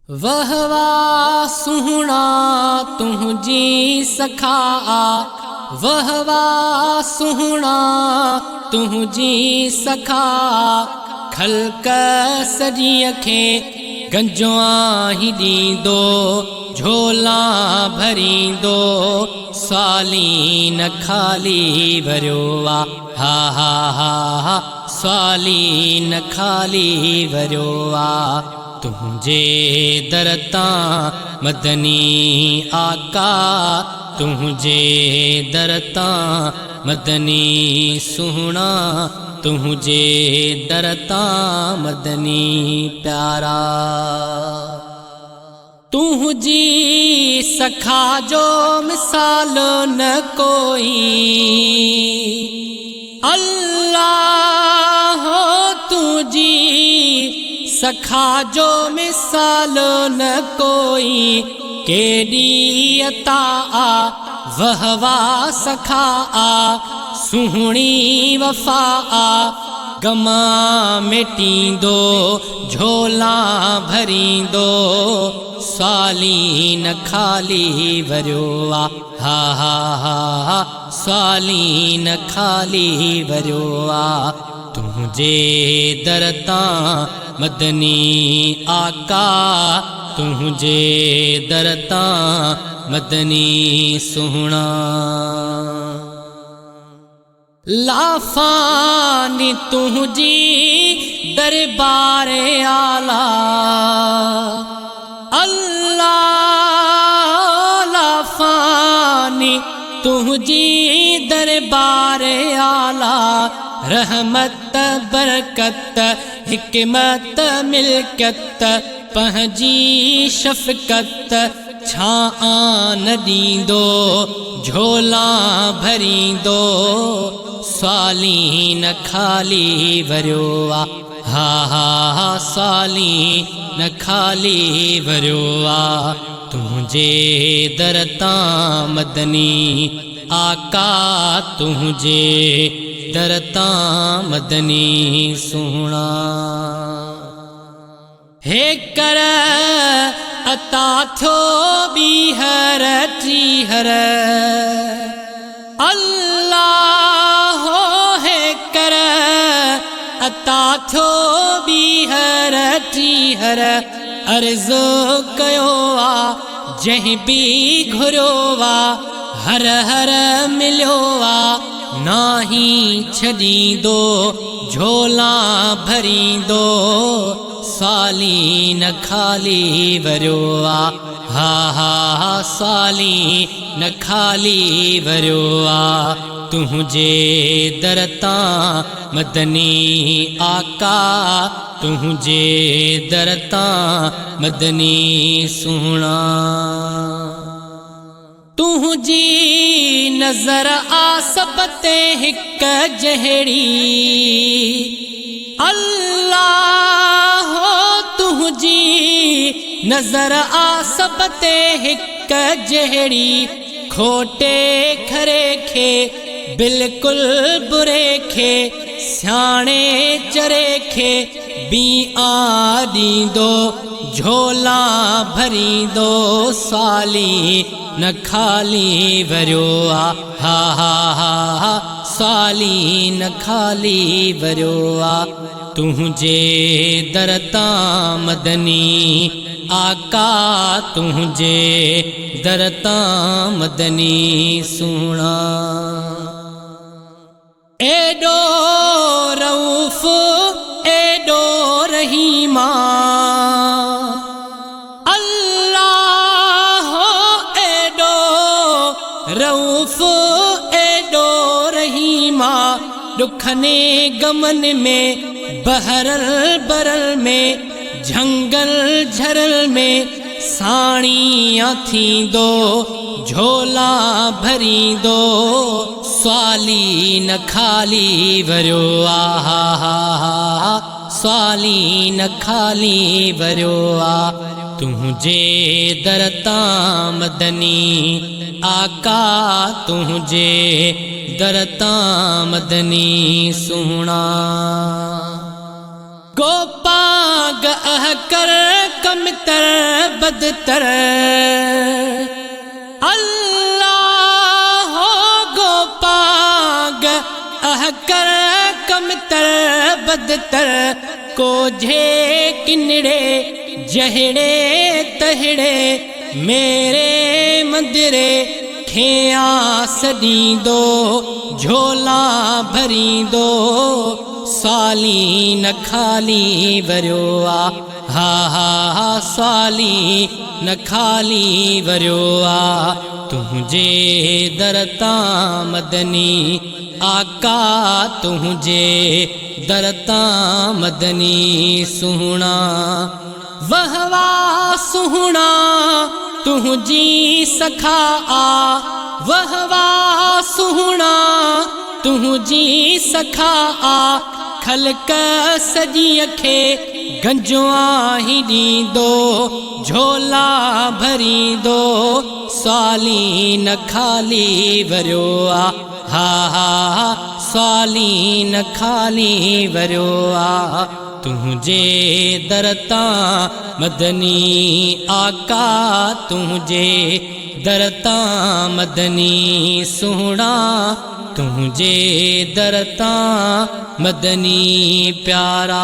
वह वाह सुहना तुझी सखा, वह वाह सुहना तुझी सखा। खल्क सॼीअ खे गंजुआ ही ॾींदो, झोला भरींदो, स्वाली न खाली भरियो आ। हा हा हा हा, स्वाली न खाली भरियो आ। तुझे दर तां मदनी आका, तुझे दर तां मदनी सुहना, तुझे दर तां मदनी प्यारा। तुझी सखा जो मिसाल न कोई, अल्लाह हो तुझी सखा जो मिसाल न कोई। केडी अता आ वह वाह सखा आ, सुहणी वफा आ। गमा मिटींदो, झोला भरींदो, स्वाली न खाली भरियो आ। हा हा हा हा, स्वाली न खाली भरियो आ। तुझे दर तां मदनी आका, तुझे दर तां मदनी सुहना। लाफानी तुझी दरबार आला, अल्लाह लाफानी तुझी दरबार आला। रहमत बरकत हिकमत मिल्कत, पंहिंजी शफ़क़त छा आन ॾींदो, झोला भरींदो, स्वाली न खाली भरियो आ। हा हा हा, स्वाली न खाली भरियो आ। तुझे दर तां मदनी आका, तुझे दर तां मदनी सुहना। हे कर अता थियो बीहर टीहर, अल्लाह हो हे कर अता थियो बीहर टीहर। अर्ज़ु कयो आ जंहिं बि घुरियो आ, हर हर मिलियो आ। नाही छॾींदो, झोला भरींदो, स्वाली न खाली भरियो आ। हा हा हा, स्वाली न खाली भरियो आ। तुझे दर तां मदनी आका, तुझे दर तां मदनी सुहना। तुझी नज़र आ सब ते हिक जहिड़ी, अल्लाह हो तुझी नज़र आ सब ते हिक जहिड़ी। खोटे खरे खे बिल्कुल बुरे खे, सियाणे चरे खे बी आ ॾींदो, झोला भरींदो, स्वाली न खाली भरियो आ। हा हा हा हा, स्वाली न खाली भरियो आ। तुझे दर तां मदनी आका, तुझे दर तां मदनी सुहना। एडो रऊफ़ एडो रहीमा, अल्लाह हो एडो रऊफ़ एडो रहीमा। दुखने गमन में, बहरल बरल में, झंगल झरल में, साणियां थींदो, झोला भरींदो, स्वाली न खाली भरियो आ। हा हा हा, स्वाली न खाली भरियो आ। तुझे दर तां मदनी आका, तुझे दर तां मदनी सुहना। गोपाग अहकर कमतर बदतर अल्लाह हो गो पाग अहकर कमतर बदतर को झे किनड़े जहड़े तहड़े मेरे मंदिरे खेया सदींदो झोला भरींदो साली न खाली वरियो आ हा हा हा साली न खाली वरियो आ तुझे दरता मदनी आका तुझे दरता मदनी सुहणा वहवा सुहणा तुझी सखा आ वहवा सुहणा तुझी सखा आ खलक सजी खे गंजवा ही दींदो झोला भरींदो साली न खाली वरियो आ हा हा साली न खाली वरियो आ तुझे दरता मदनी आका तुझे दरता मदनी सुहणा तुझे दरता मदनी प्यारा।